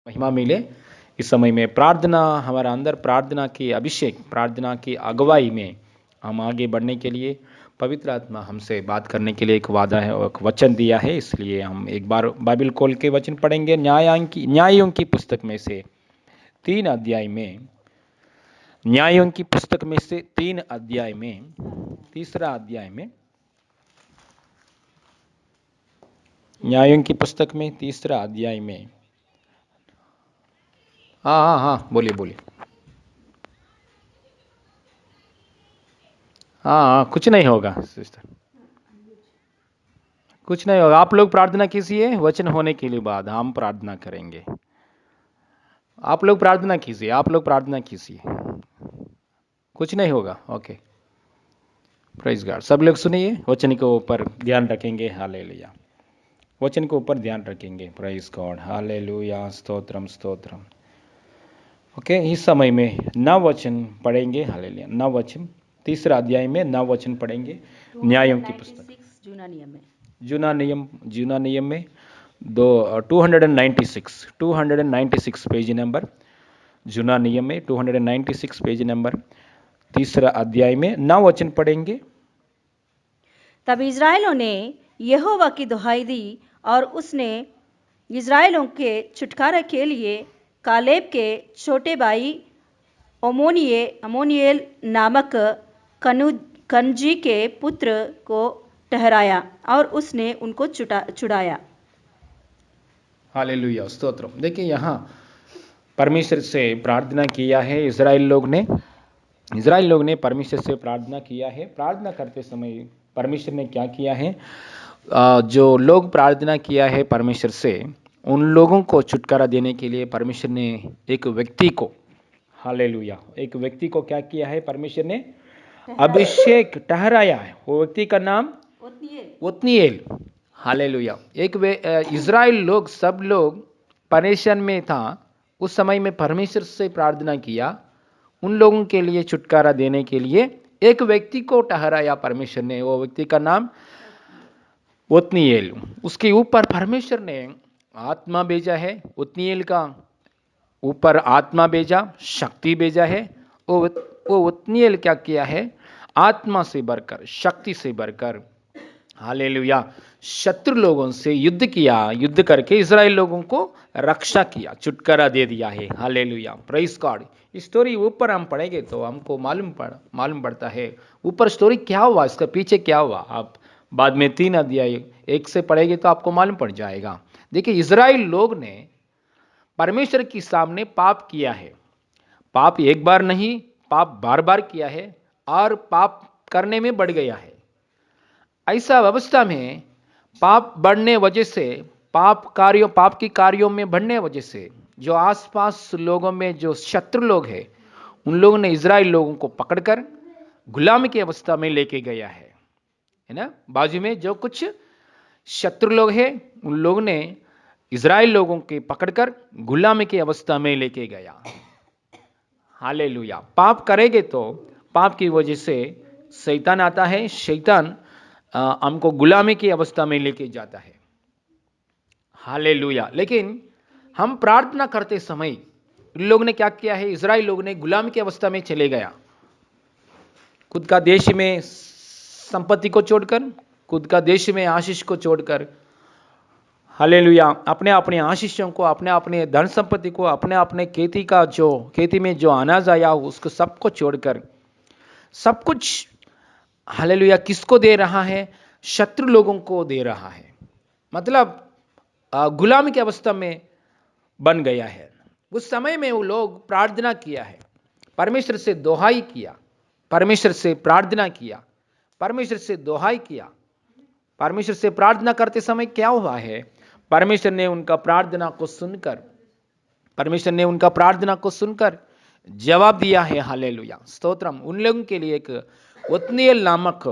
महिमा मिले। इस समय में प्रार्थना हमारा अंदर प्रार्थना की अभिषेक, प्रार्थना की अगुवाई में हम आगे बढ़ने के लिए पवित्र आत्मा हमसे बात करने के लिए एक वादा है और एक वचन दिया है। इसलिए हम एक बार बाइबल खोल के वचन पढ़ेंगे। न्यायों की पुस्तक में से 3 अध्याय में, न्यायों की पुस्तक में से 3 अध्याय में, तीसरा अध्याय में, न्यायों की पुस्तक में तीसरा अध्याय में। हाँ, बोलिए बोलिए। हाँ, कुछ नहीं होगा सिस्टर, कुछ नहीं होगा। आप लोग प्रार्थना कीजिए, वचन होने के लिए बाद हम प्रार्थना करेंगे। आप लोग प्रार्थना कीजिए, आप लोग प्रार्थना कीजिए, कुछ नहीं होगा। Okay, praise God. सब लोग सुनिए, वचन के ऊपर ध्यान रखेंगे। हालेलुया, वचन के ऊपर ध्यान रखेंगे। Praise God, hallelujah, stotram stotram. Okay, इस समय में नव वचन पढ़ेंगे। हालेलुया, नव वचन, तीसरा अध्याय में नव वचन पढ़ेंगे। न्यायों की पुस्तक, जूना नियम में 296 पेज नंबर, जूना नियम में 296 पेज नंबर, तीसरा अध्याय में नव वचन पढ़ेंगे। तब इज़राइलों ने यहोवा की दुहाई दी और उसने इज़राइलों के छुटकारे के लिए कालेब के छोटे भाई अमोनिएल नामक कनजी के पुत्र को ठहराया और उसने उनको छुड़ाया। हालेलुया, स्तोत्रम। देखिए, यहाँ परमेश्वर से प्रार्थना किया है इज़राइल लोग ने परमेश्वर से प्रार्थना किया है। प्रार्थना करते समय परमेश्वर ने क्या किया है? जो लोग प्रार्थना किया है परमेश्वर से, उन लोगों को छुटकारा देने के लिए परमेश्वर ने एक व्यक्ति को, हालेलुया, एक व्यक्ति को क्या किया है? परमेश्वर ने अभिषेक ठहराया है। वो व्यक्ति का नाम ओत्नीएल। हालेलुया। इज़राइल लोग, सब लोग परेशान में था। उस समय में परमेश्वर से प्रार्थना किया, उन लोगों के लिए छुटकारा देने के लिए एक व्यक्ति को ठहराया परमेश्वर ने। वो व्यक्ति का नाम ओत्नीएल। उसके ऊपर परमेश्वर ने आत्मा भेजा है। ओत्नीएल का ऊपर आत्मा भेजा, शक्ति भेजा है। वो ओत्नीएल क्या किया है? आत्मा से बढ़कर, शक्ति से बढ़कर, हालेलुया, शत्रु लोगों से युद्ध किया। युद्ध करके इज़राइल लोगों को रक्षा किया, छुटकारा दे दिया है। Hallelujah, praise God. स्टोरी ऊपर हम पढ़ेंगे तो हमको मालूम पड़ता है ऊपर स्टोरी क्या हुआ, इसका पीछे क्या हुआ। आप बाद में 3 अध्याय 1 से पढ़ेंगे तो आपको मालूम पड़ जाएगा। देखिए, इज़राइल लोग ने परमेश्वर के सामने पाप किया है। पाप एक बार नहीं, पाप बार बार किया है और पाप करने में बढ़ गया है। ऐसा व्यवस्था में पाप बढ़ने वजह से, पाप की कार्यों में बढ़ने वजह से, जो आसपास लोगों में जो शत्रु लोग हैं, उन लोगों ने इज़राइल लोगों को पकड़कर गुलामी की अवस्था में लेके गया है ना। बाजू में जो कुछ शत्रु लोग हैं, उन लोगों ने इज़राइल लोगों के पकड़कर गुलामी की अवस्था में लेके गया। हालेलुया। पाप करेंगे तो पाप की वजह से शैतान आता है। शैतान हमको गुलामी की अवस्था में लेके जाता है। हालेलुया। लेकिन हम प्रार्थना करते समय इन लोगों ने क्या किया है? इज़राइल लोगों ने गुलामी की अवस्था में चले गया। खुद का देश में संपत्ति को छोड़कर, खुद का देश में आशीष को छोड़कर, हालेलुया, अपने अपने आशीषों को, अपने अपने धन संपत्ति को, अपने अपने खेती में जो अनाज आया उसको सबको छोड़कर, सब कुछ, हालेलुया, किसको दे रहा है? शत्रु लोगों को दे रहा है। मतलब गुलामी की अवस्था में बन गया है। उस समय में वो लोग प्रार्थना किया है, परमेश्वर से दोहाई किया, परमेश्वर से प्रार्थना किया, परमेश्वर से दोहाई किया। परमेश्वर से प्रार्थना करते समय क्या हुआ है? परमेश्वर ने उनका प्रार्थना को सुनकर जवाब दिया है। हालेलुया, स्तोत्रम। उन लोगों के लिए एक ओत्नीएल नामक,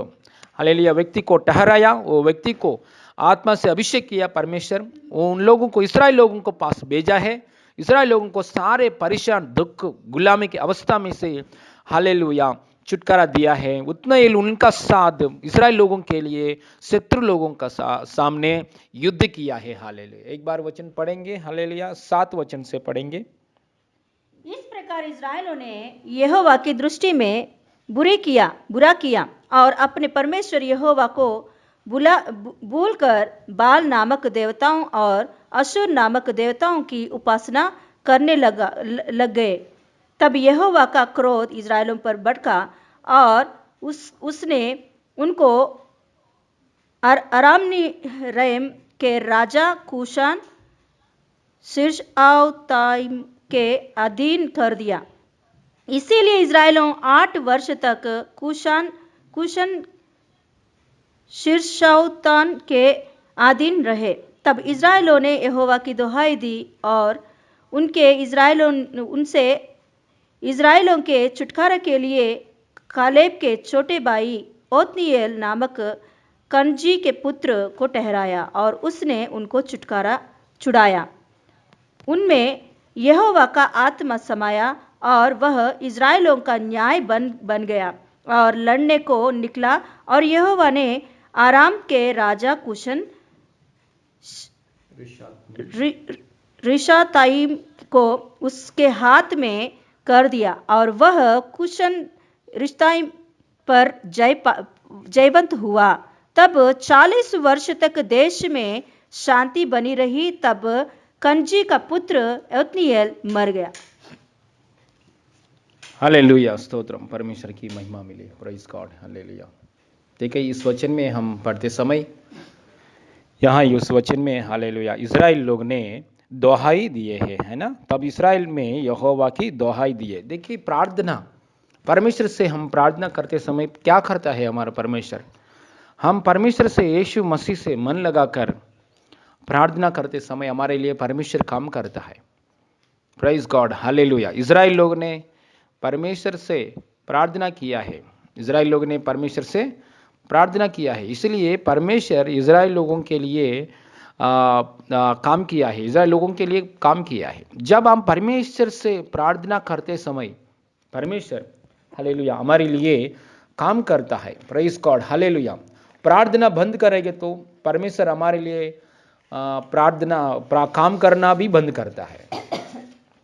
हालेलुया, व्यक्ति को ठहराया। वो व्यक्ति को आत्मा से अभिषेक किया परमेश्वर। उन लोगों को, इस्राएल लोगों को पास भेजा है। इस्राएल लोगों को सारे परेशान, दुख, गुलामी की अवस्था में से, हालेलुया, छुटकारा दिया है, उतना ही उनका साथ इस्राएल लोगों के लिए शत्रु लोगों का सामने युद्ध किया है। हालेलुया। एक बार वचन पढ़ेंगे, हालेलुया, 7 वचन से पढ़ेंगे। इस प्रकार इस्राएलियों ने यहोवा की दृष्टि में बुरा किया और अपने परमेश्वर यहोवा को भूलकर बाल नामक देवताओं और अशुर नामक देवताओं की उपासना करने लग गए। तब यहोवा का क्रोध इस्राएलियों पर भड़का और उसने उनको अराम के राजा कूशान शिर्शाओताइम के अधीन कर दिया। इसीलिए इस्राएलियों 8 वर्ष तक कूशन शिर्शाओतान के अधीन रहे। तब इस्राएलियों ने यहोवा की दुहाई दी और उनसे इस्राएलियों के छुटकारे के लिए कालेब के छोटे भाई ओत्नीएल नामक कनजी के पुत्र को ठहराया और उसने उनको छुड़ाया। उनमें यहोवा का आत्मा समाया और वह इस्राएलियों का न्याय बन गया और लड़ने को निकला। और यहोवा ने आराम के राजा कुशन रिशाताइम को उसके हाथ में कर दिया और वह कुशन रिश्ताइम पर जयवंत हुआ। तब 40 वर्ष तक देश में शांति बनी रही। तब कनजी का पुत्र ओत्नीएल मर गया। हालेलुया, स्तोत्रम, परमेश्वर की महिमा मिले, प्रेज गॉड, हालेलुया। देखिए इस वचन में हम पढ़ते समय यहाँ इस वचन में हालेलुया इजराइल लोग ने दोहाई दिए है ना। तब इस्राएल में यहोवा की दोहाई दिए। देखिए प्रार्थना, परमेश्वर से हम प्रार्थना करते समय क्या करता है हमारा परमेश्वर? हम परमेश्वर से यीशु मसीह से मन लगाकर प्रार्थना करते समय हमारे लिए परमेश्वर काम करता है। Praise God, hallelujah. इजराइल लोग ने परमेश्वर से प्रार्थना किया है, इजराइल लोग ने परमेश्वर से प्रार्थना किया है, इसलिए परमेश्वर इजराइल लोगों के लिए काम किया है, इजराइल लोगों के लिए काम किया है। जब हम परमेश्वर से प्रार्थना करते समय परमेश्वर हालेलुया हमारे लिए काम करता है। Praise God, hallelujah. प्रार्थना बंद करेंगे तो परमेश्वर हमारे लिए काम करना भी बंद करता है।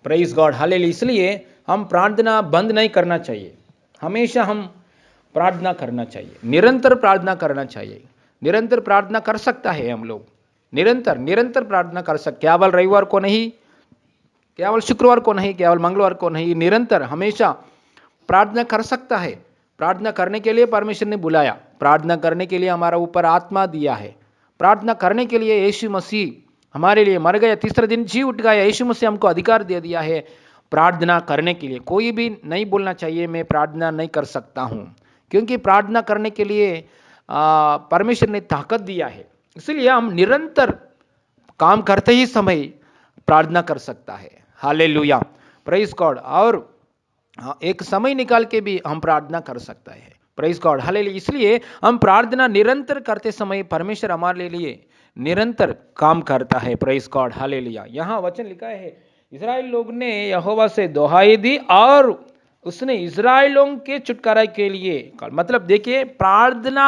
Praise God, hallelujah. इसलिए हम प्रार्थना बंद नहीं करना चाहिए, हमेशा हम प्रार्थना करना चाहिए, निरंतर प्रार्थना करना चाहिए। निरंतर प्रार्थना कर सकता है हम लोग, निरंतर प्रार्थना कर सकते, केवल रविवार को नहीं, केवल शुक्रवार को नहीं, केवल मंगलवार को नहीं, निरंतर हमेशा प्रार्थना कर सकता है। प्रार्थना करने के लिए परमेश्वर ने बुलाया, प्रार्थना करने के लिए हमारा ऊपर आत्मा दिया है, प्रार्थना करने के लिए यीशु मसीह हमारे लिए मर गया, तीसरे दिन जी उठ गया। यीशु मसीह हमको अधिकार दे दिया है प्रार्थना करने के लिए। कोई भी नहीं बोलना चाहिए मैं प्रार्थना नहीं कर सकता हूं, क्योंकि प्रार्थना करने के लिए परमेश्वर ने ताकत दिया है। इसलिए हम निरंतर काम करते ही समय प्रार्थना कर सकता है। Hallelujah, praise God. और एक समय निकाल के भी हम प्रार्थना कर सकता है। Praise God, hallelujah. इसलिए हम प्रार्थना निरंतर करते समय परमेश्वर हमारे लिए निरंतर काम करता है। Praise God, hallelujah. यहाँ वचन लिखा है इस्राएल लोग ने यहोवा से दोहाई दी और उसने इस्राएलों के छुटकारे के लिए, मतलब देखिए प्रार्थना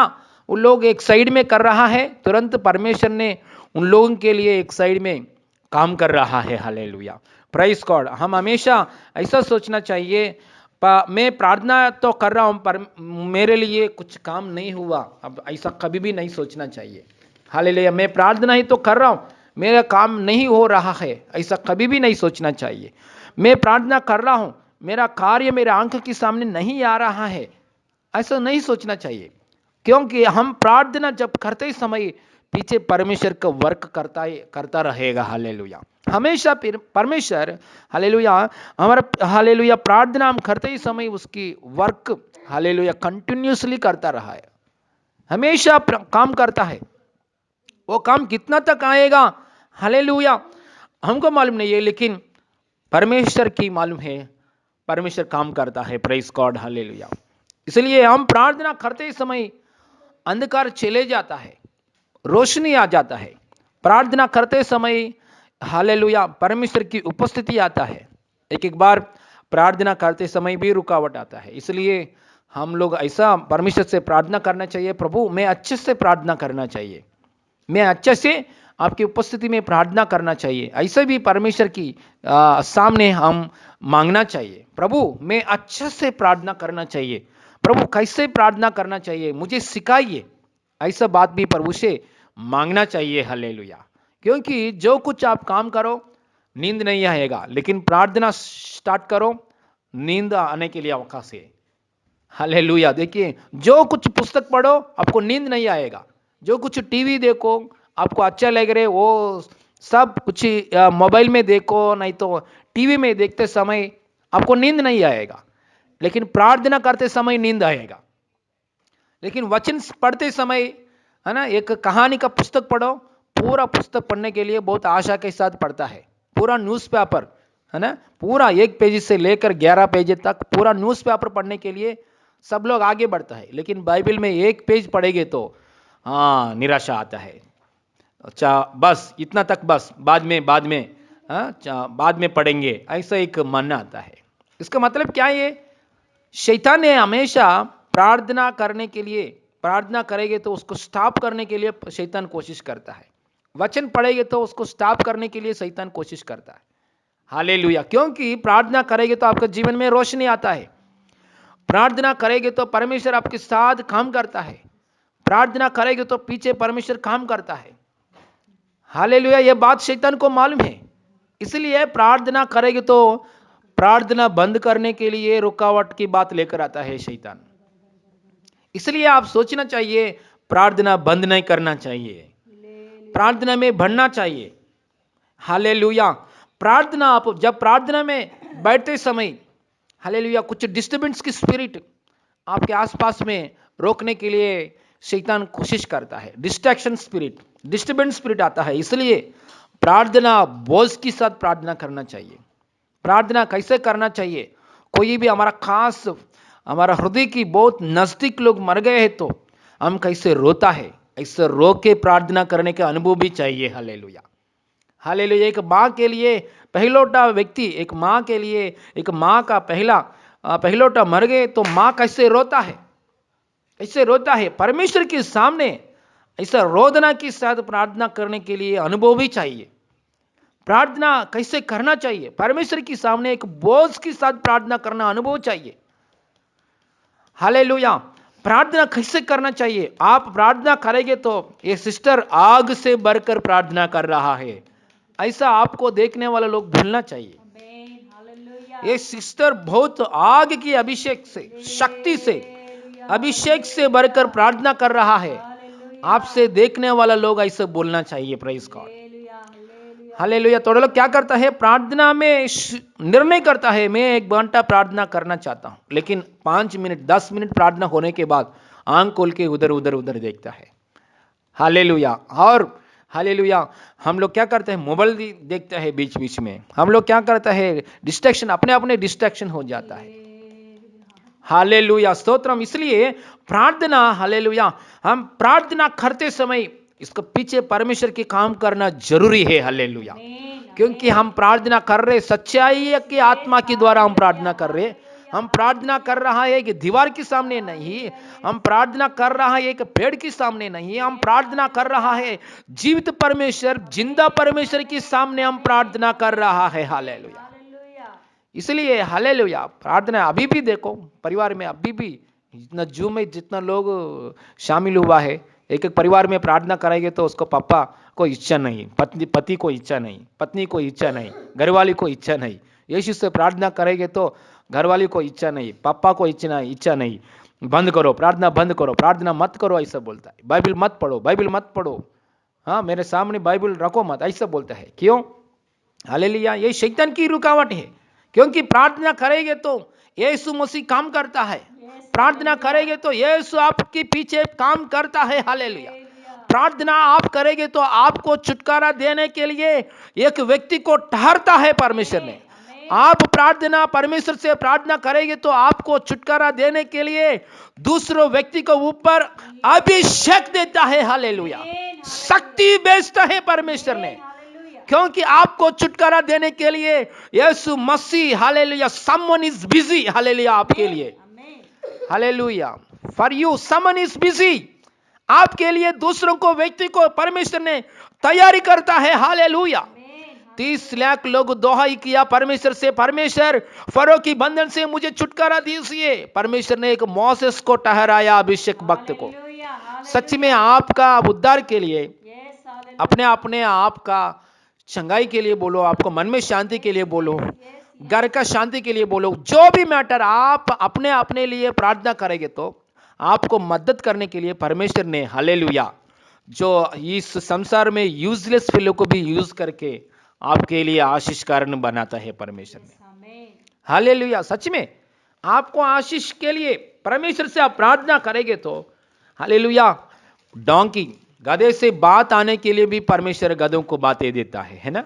उन लोग एक साइड में कर रहा है, तुरंत परमेश्वर ने उन लोगों के लिए एक साइड में काम कर रहा है। Hallelujah, praise God. हम हमेशा ऐसा सोचना चाहिए मैं प्रार्थना तो कर रहा हूं पर मेरे लिए कुछ काम नहीं हुआ, अब ऐसा कभी भी नहीं सोचना चाहिए। हालेलुया, मैं प्रार्थना ही तो कर रहा हूं, मेरा काम नहीं हो रहा है, ऐसा कभी भी नहीं सोचना चाहिए। मैं प्रार्थना कर रहा हूं, मेरा कार्य मेरे आंख के सामने नहीं आ रहा है, ऐसा नहीं सोचना चाहिए, क्योंकि हम प्रार्थना जब करते समय पीछे परमेश्वर का वर्क करता रहेगा। हालेलुया, हमेशा परमेश्वर हालेलुया हमारा हालेलुया प्रार्थना हम करते ही समय उसकी वर्क हालेलुया कंटिन्यूसली करता रहा है, हमेशा काम करता है। वो काम कितना तक आएगा हालेलुया हमको मालूम नहीं है, लेकिन परमेश्वर की मालूम है, परमेश्वर काम करता है। Praise God, hallelujah. इसलिए हम प्रार्थना करते समय अंधकार चले जाता है, रोशनी आ जाता है। प्रार्थना करते समय हालेलुया परमेश्वर की उपस्थिति आता है। एक बार प्रार्थना करते समय भी रुकावट आता है, इसलिए हम लोग ऐसा परमेश्वर से प्रार्थना करना चाहिए, प्रभु मैं अच्छे से प्रार्थना करना चाहिए, मैं अच्छे से आपकी उपस्थिति में प्रार्थना करना चाहिए। ऐसे भी परमेश्वर की सामने हम मांगना चाहिए, प्रभु मैं अच्छे से प्रार्थना करना चाहिए, प्रभु कैसे प्रार्थना करना चाहिए मुझे सिखाइए। ऐसा बात भी प्रभु से मांगना चाहिए। हालेलुया। क्योंकि जो कुछ आप काम करो नींद नहीं आएगा, लेकिन प्रार्थना स्टार्ट करो, नींद आने के लिए अवकाश है। हालेलुया। देखिए, जो कुछ पुस्तक पढ़ो आपको नींद नहीं आएगा, जो कुछ टीवी देखो आपको अच्छा लग रहे वो सब कुछ मोबाइल में देखो, नहीं तो टीवी में देखते समय आपको नींद नहीं आएगा, लेकिन प्रार्थना करते समय नींद आएगा। लेकिन वचन पढ़ते समय है ना, एक कहानी का पुस्तक पढ़ो, पूरा पुस्तक पढ़ने के लिए बहुत आशा के साथ पढ़ता है, पूरा न्यूज़पेपर है ना, पूरा 1 पेज से लेकर 11 पेज तक पूरा न्यूज़पेपर पढ़ने के लिए सब लोग आगे बढ़ता है। लेकिन बाइबल में 1 पेज पढ़ेंगे तो हाँ निराशा आता है, अच्छा बस इतना तक, बस बाद में बाद में पढ़ेंगे, ऐसा एक मानना आता है। इसका मतलब क्या है? शैतान ने हमेशा प्रार्थना करने के लिए, प्रार्थना करेंगे तो उसको स्टॉप करने के लिए शैतान कोशिश करता है, वचन पढ़ेंगे तो उसको स्टॉप करने के लिए शैतान कोशिश करता है। हालेलुया। क्योंकि प्रार्थना करेंगे तो आपके जीवन में रोशनी आता है, प्रार्थना करेंगे तो परमेश्वर आपके साथ काम करता है, प्रार्थना करेंगे तो पीछे परमेश्वर काम करता है। हालेलुया। यह बात शैतान को मालूम है, इसलिए प्रार्थना करेंगे तो प्रार्थना बंद करने के लिए रुकावट की बात लेकर आता है शैतान। इसलिए आप सोचना चाहिए, प्रार्थना बंद नहीं करना चाहिए, प्रार्थना में बढ़ना चाहिए। हालेलुया। प्रार्थना, आप जब प्रार्थना में बैठते समय हालेलुया कुछ डिस्टर्बेंस की स्पिरिट आपके आसपास में रोकने के लिए शैतान कोशिश करता है, डिस्ट्रैक्शन स्पिरिट, डिस्टर्बेंस स्पिरिट आता है। इसलिए प्रार्थना बोझ के साथ प्रार्थना करना चाहिए। प्रार्थना कैसे करना चाहिए? कोई भी हमारा खास, हमारा हृदय की बहुत नजदीक लोग मर गए हैं तो हम कैसे रोता है, ऐसे रो के प्रार्थना करने का अनुभव भी चाहिए। हालेलुया। हालेलुया। एक माँ के लिए पहलौठा व्यक्ति, एक माँ के लिए, एक माँ का पहलौठा मर गए तो माँ कैसे रोता है, ऐसे रोता है। परमेश्वर के सामने ऐसा रोदना के साथ प्रार्थना करने के लिए अनुभव भी चाहिए। प्रार्थना कैसे करना चाहिए? परमेश्वर के सामने एक बोझ के साथ प्रार्थना करना अनुभव चाहिए। हालेलुया। प्रार्थना कैसे करना चाहिए? आप प्रार्थना करेंगे तो ये सिस्टर आग से भरकर प्रार्थना कर रहा है, ऐसा आपको देखने वाले लोग भूलना चाहिए। ये सिस्टर बहुत आग की अभिषेक से, शक्ति से, अभिषेक से भरकर प्रार्थना कर रहा है, आपसे देखने वाला लोग ऐसे बोलना चाहिए। Praise God. हालेलुया। थोड़े लोग क्या करता है, प्रार्थना में निर्णय करता है मैं 1 घंटा प्रार्थना करना चाहता हूं, लेकिन 5 मिनट 10 मिनट प्रार्थना होने के बाद आंख खोल के उधर उधर उधर देखता है। हालेलुया। और हालेलुया, हम लोग क्या करते हैं, मोबाइल देखते हैं बीच बीच में, हम लोग क्या करता है, डिस्ट्रैक्शन, अपने अपने डिस्ट्रैक्शन हो जाता है। हालेलुया, स्तोत्रम। इसलिए प्रार्थना, हालेलुया, हम प्रार्थना करते समय इसके पीछे परमेश्वर के काम करना जरूरी है। हालेलुया। क्योंकि हम प्रार्थना कर रहे सच्चाई की आत्मा के द्वारा हम प्रार्थना कर रहे, हम प्रार्थना कर रहा है कि दीवार के सामने नहीं, हम प्रार्थना कर रहा है एक पेड़ के सामने नहीं, हम प्रार्थना कर रहा है जीवित परमेश्वर, जिंदा परमेश्वर के सामने हम प्रार्थना कर रहा है। हालेलुया। इसलिए हालेलुया, प्रार्थना अभी भी देखो परिवार में, अभी भी जितना जूम में जितना लोग शामिल हुआ है, एक एक परिवार में प्रार्थना कराएंगे तो उसको पापा को इच्छा नहीं, पति को इच्छा नहीं, पत्नी को इच्छा नहीं, घरवाली को इच्छा नहीं। यीशु से प्रार्थना करेंगे तो घरवाली को इच्छा नहीं, पापा को इच्छा नहीं, बंद करो प्रार्थना, बंद करो प्रार्थना, मत करो, ऐसा बोलता है। बाइबल मत पढ़ो, बाइबल मत पढ़ो, हाँ मेरे सामने बाइबल रखो मत, ऐसा बोलता है। क्यों? हालेलुया। ये शैतान की रुकावट है। क्योंकि प्रार्थना करेंगे तो यीशु मसीह काम करता है, प्रार्थना करेंगे तो यीशु आपके पीछे काम करता है। हालेलुया। प्रार्थना आप करेंगे तो आपको छुटकारा देने के लिए एक व्यक्ति को ठहरता है परमेश्वर ने। आप प्रार्थना, परमेश्वर से प्रार्थना करेंगे तो आपको छुटकारा देने के लिए दूसरे व्यक्ति को ऊपर अभिषेक देता है। हालेलुया। शक्ति भेजता है परमेश्वर ने, क्योंकि आपको छुटकारा देने के लिए Yeshu Masih, hallelujah, someone is busy, hallelujah, आपके लिए। Hallelujah. For you someone is busy, आपके लिए दूसरों को, व्यक्ति को परमेश्वर ने तैयारी करता है। हालेलुया। 30 लाख लोग दोहाई किया परमेश्वर से, परमेश्वर फरो की बंधन से मुझे छुटकारा दीजिए। परमेश्वर ने एक मोसेस को ठहराया, अभिषेक भक्त को। सच में आपका उद्धार के लिए, अपने अपने आप का चंगाई के लिए बोलो, आपको मन में शांति के लिए बोलो, घर का शांति के लिए बोलो, जो भी मैटर आप अपने अपने लिए प्रार्थना करेंगे तो आपको मदद करने के लिए परमेश्वर ने, हालेलुया, जो इस संसार में यूजलेस फिलों को भी यूज करके आपके लिए आशीष कारण बनाता है परमेश्वर ने। हालेलुया। सच में आपको आशीष के लिए परमेश्वर से आप प्रार्थना करेंगे तो हालेलुया, डोंकी गधे से बात आने के लिए भी परमेश्वर गधों को बातें देता है ना।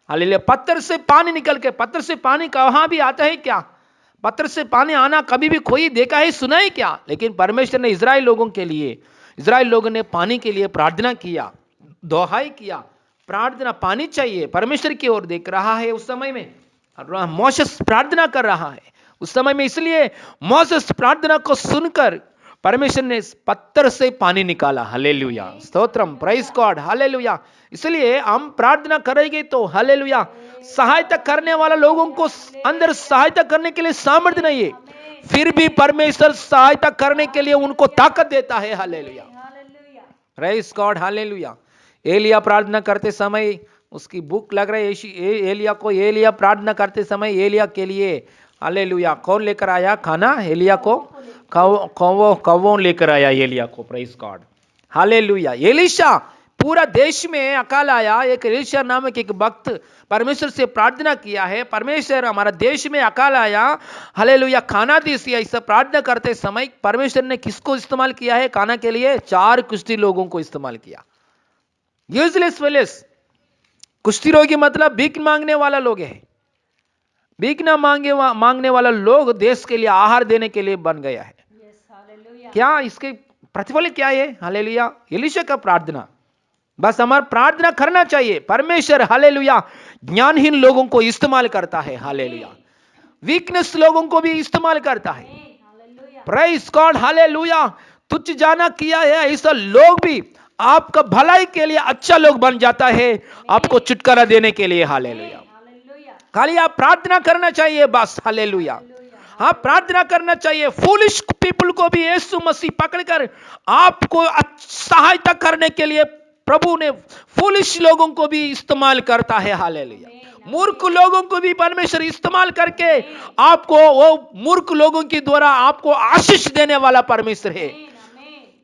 हालेलुया। पत्थर से पानी निकल के, पत्थर से पानी कहां भी आता है क्या? पत्थर से पानी आना कभी भी कोई देखा है, सुना है क्या? लेकिन परमेश्वर ने इजराइल लोगों के लिए, इजराइल लोगों ने पानी के लिए प्रार्थना किया, दोहाई किया, प्रार्थना, पानी चाहिए, परमेश्वर की ओर देख रहा है उस समय में। मोसेस प्रार्थना कर रहा है उस समय में, इसलिए मोसेस प्रार्थना को सुनकर परमेश्वर ने पत्थर से पानी निकाला। हालेलुया, स्तोत्रम, प्राइज गॉड, हालेलुया। इसलिए हम प्रार्थना करेंगे तो हालेलुया, सहायता करने वाला लोगों को अंदर सहायता करने के लिए सामर्थ्य नहीं है, फिर भी परमेश्वर सहायता करने के लिए उनको ताकत देता है। Hallelujah, praise God, hallelujah. एलिया प्रार्थना करते समय, उसकी भूख लग रही है एलिया को, एलिया प्रार्थना करते समय एलिया के लिए हालेलुया कौन लेकर आया खाना? एलिया को कौवों लेकर आया एलिया को। Prize God, hallelujah. एलीशा, पूरा देश में अकाल आया, एक एलीशा नामक एक भक्त परमेश्वर से प्रार्थना किया है, परमेश्वर हमारा देश में अकाल आया, हालेलुया, खाना दीजिए। ऐसा प्रार्थना करते समय परमेश्वर ने किसको इस्तेमाल किया है खाना के लिए? 4 कुष्ठी लोगों को इस्तेमाल किया। यूजलेस फेलोस, कुष्ठी रोगी मतलब भीख मांगने वाला लोग है। भीख ना मांगने वाला लोग देश के लिए आहार देने के लिए बन गया है। क्या इसके प्रतिफल क्या है? हालेलुया, एलीशा का प्रार्थना। बस हमारा प्रार्थना करना चाहिए। परमेश्वर हालेलुया ज्ञानहीन लोगों को इस्तेमाल करता है, हालेलुया, वीकनेस लोगों को भी इस्तेमाल करता है। Praise God, hallelujah. तुच्छ जाना किया है ऐसा लोग भी आपका भलाई के लिए अच्छा लोग बन जाता है, आपको छुटकारा देने के लिए। हालेलुया, खाली आप प्रार्थना करना चाहिए बस। हालेलुया, हाँ, प्रार्थना करना चाहिए। फूलिश पीपल को भी यीशु मसीह पकड़कर आपको सहायता करने के लिए प्रभु ने फूलिश लोगों को भी इस्तेमाल करता है। हालेलुया, मूर्ख लोगों को भी परमेश्वर इस्तेमाल करके आपको, वो मूर्ख लोगों के द्वारा आपको आशीष देने वाला परमेश्वर है।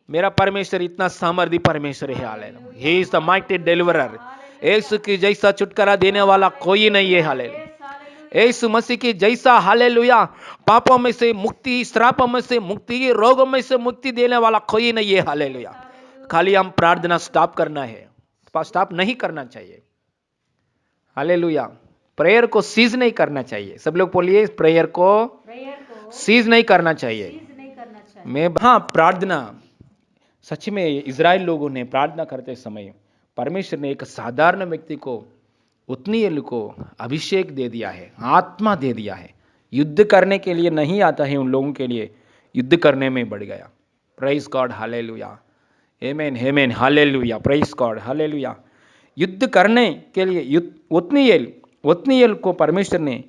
मेरा परमेश्वर इतना सामर्थी परमेश्वर है। Hallelujah, he is the mighty deliverer. Yeshu की जैसा छुटकारा देने वाला कोई नहीं है। हालेलुया, यीशु मसीह की जैसा हालेलुया पापों में से मुक्ति, श्रापों में से मुक्ति, रोगों में से मुक्ति देने वाला कोई नहीं है। हालेलुया, खाली हम प्रार्थना स्टॉप करना है, स्टॉप नहीं करना चाहिए। हालेलुया, प्रेयर को सीज नहीं करना चाहिए। सब लोग बोलिए, प्रेयर को सीज नहीं करना चाहिए। हाँ, प्रार्थना सच में इजराइल लोगों ने प्रार्थना करते समय परमेश्वर ने एक साधारण व्यक्ति को, उतनीएल को अभिषेक दे दिया है, आत्मा दे दिया है। युद्ध करने के लिए नहीं आता है उन लोगों के लिए, युद्ध करने में बढ़ गया। प्राइज गॉड, हालेलुया, आमेन, आमेन, हालेलुया, प्राइज गॉड, हालेलुया। युद्ध करने के लिए उतनीएल को परमेश्वर ने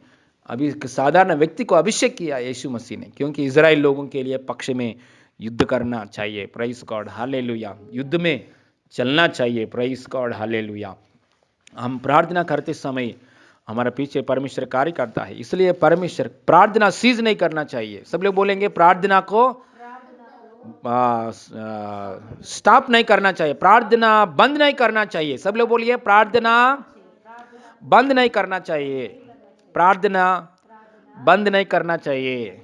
अभी साधारण व्यक्ति को अभिषेक किया यीशु मसीह ने, क्योंकि इजराइल लोगों के लिए पक्ष में युद्ध करना चाहिए। प्राइज गॉड, हालेलुया, युद्ध में चलना चाहिए। Praise God, hallelujah. हम प्रार्थना करते समय हमारा पीछे परमेश्वर कार्य करता है, इसलिए परमेश्वर प्रार्थना सीज नहीं करना चाहिए। सब लोग बोलेंगे, प्रार्थना को स्टॉप नहीं करना चाहिए, प्रार्थना बंद नहीं करना चाहिए। सब लोग बोलिए, प्रार्थना बंद नहीं करना चाहिए, प्रार्थना बंद नहीं करना चाहिए।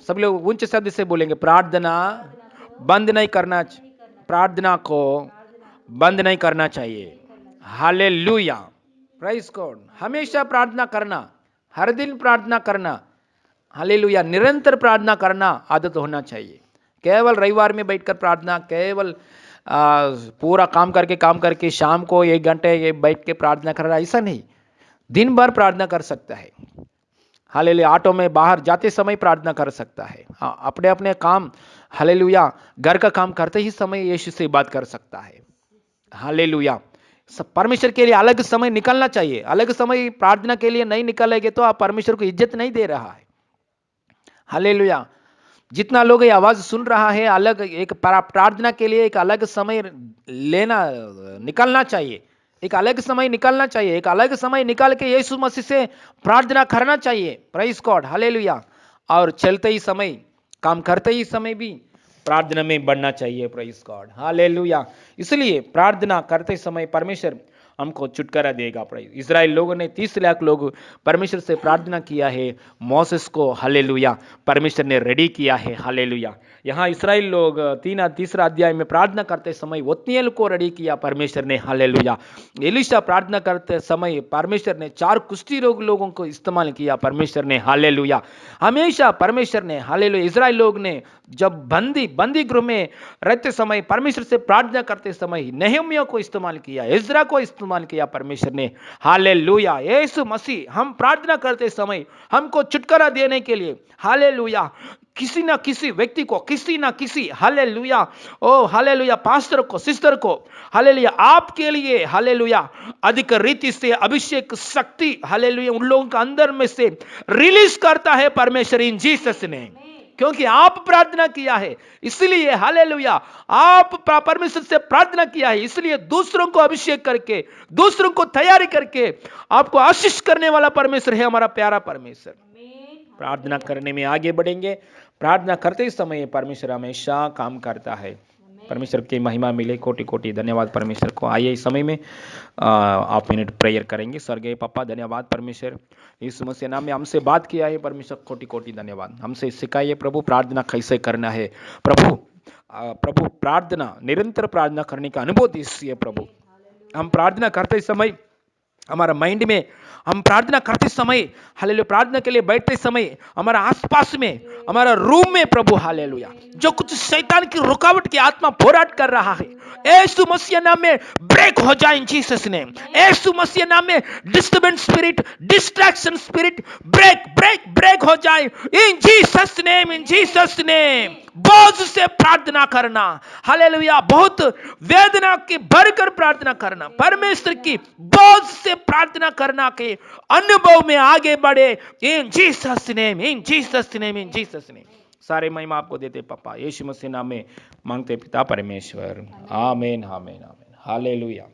सब लोग ऊंचे शब्द से बोलेंगे, प्रार्थना बंद नहीं करना, प्रार्थना को बंद नहीं करना चाहिए। Hallelujah, praise God. हमेशा प्रार्थना करना, हर दिन प्रार्थना करना, हालेलुया, निरंतर प्रार्थना करना आदत होना चाहिए। केवल रविवार में बैठकर प्रार्थना, केवल पूरा काम करके शाम को 1 घंटे बैठ के प्रार्थना कर रहा, ऐसा नहीं। दिन भर प्रार्थना कर सकता है। हालेलुया ऑटो में बाहर जाते समय प्रार्थना कर सकता है, हाँ अपने अपने काम, हालेलुया घर का काम करते ही समय यीशु से बात कर सकता है। हालेलुया परमेश्वर के लिए अलग समय निकलना चाहिए। अलग समय प्रार्थना के लिए नहीं निकलेंगे तो आप परमेश्वर को इज्जत नहीं दे रहा है। हालेलुया जितना लोग ये आवाज सुन रहा है, अलग एक प्रार्थना के लिए एक अलग समय लेना निकलना चाहिए। एक अलग समय निकलना चाहिए। एक अलग समय निकाल के यीशु मसीह से प्रार्थना करना चाहिए। Praise God hallelujah. और चलते ही समय, काम करते ही समय भी प्रार्थना में बढ़ना चाहिए। Praise God hallelujah. इसलिए प्रार्थना करते समय परमेश्वर हमको छुटकारा देगा। प्रेज इजराइल लोगों ने 30 लाख लोग परमेश्वर से प्रार्थना किया है। मोसेस को हालेलुया परमेश्वर ने रेडी किया है। हालेलुया यहाँ इस्राएल लोग तीसरा अध्याय में प्रार्थना करते समय ओत्निएल को रेडी किया परमेश्वर ने। हालेलुया एलिशा प्रार्थना करते समय परमेश्वर ने 4 कुष्ठी रोग लोगों को इस्तेमाल किया परमेश्वर ने। हालेलुया हमेशा परमेश्वर ने हालेलुया इजराइल लोग ने जब बंदी गृह में रहते समय परमेश्वर से प्रार्थना करते समय नेहमिया को इस्तेमाल किया, इज़रा को इस्तेमाल किया परमेश्वर ने। हालेलुया यीशु मसीह हम प्रार्थना करते समय हमको छुटकारा देने के लिए हालेलुया किसी ना किसी व्यक्ति को, किसी ना किसी हालेलुया ओ हालेलुया पास्टर को, सिस्टर को हालेलुया आपके लिए हालेलुया अधिक रीति से अभिषेक शक्ति हालेलुया उन लोगों के अंदर में से रिलीज करता है परमेश्वर इन जीसस ने। क्योंकि आप प्रार्थना किया है इसलिए हालेलुया आप परमेश्वर से प्रार्थना किया है इसलिए दूसरों को अभिषेक करके, दूसरों को तैयारी करके आपको आशीष करने वाला परमेश्वर है हमारा प्यारा परमेश्वर। प्रार्थना करने में आगे बढ़ेंगे। प्रार्थना करते समय परमेश्वर हमेशा काम करता है। परमेश्वर की महिमा मिले। कोटि कोटि धन्यवाद परमेश्वर को। आइए इस समय में आप मिनट प्रेयर करेंगे। स्वर्गीय पापा धन्यवाद परमेश्वर इस मसीह नाम में हमसे बात किया है परमेश्वर। कोटि कोटि धन्यवाद। हमसे सिखाइए प्रभु प्रार्थना कैसे करना है प्रभु प्रार्थना निरंतर प्रार्थना करने का अनुभव दीजिए प्रभु। हम प्रार्थना करते समय हमारा माइंड में, हम प्रार्थना करते समय हालेलुया प्रार्थना के लिए बैठते समय हमारा आसपास में, हमारा रूम में प्रभु हालेलुया जो कुछ शैतान की रुकावट की आत्मा पोराट कर रहा है यीशु मसीह नाम में ब्रेक हो जाए इन जीसस नेम। यीशु मसीह नाम में disturbance spirit, distraction spirit break break break हो जाए in Jesus name, in Jesus name. बोझ से प्रार्थना करना हालेलुया, बहुत वेदना की भरकर प्रार्थना करना, परमेश्वर की बोझ से प्रार्थना करना के अनुभव में आगे बढ़े इन Jesus name, in Jesus name, in Jesus name. सारे महिमा आपको देते पापा यीशु मसीह नाम में मांगते पिता परमेश्वर। आमीन आमीन आमीन हालेलुया।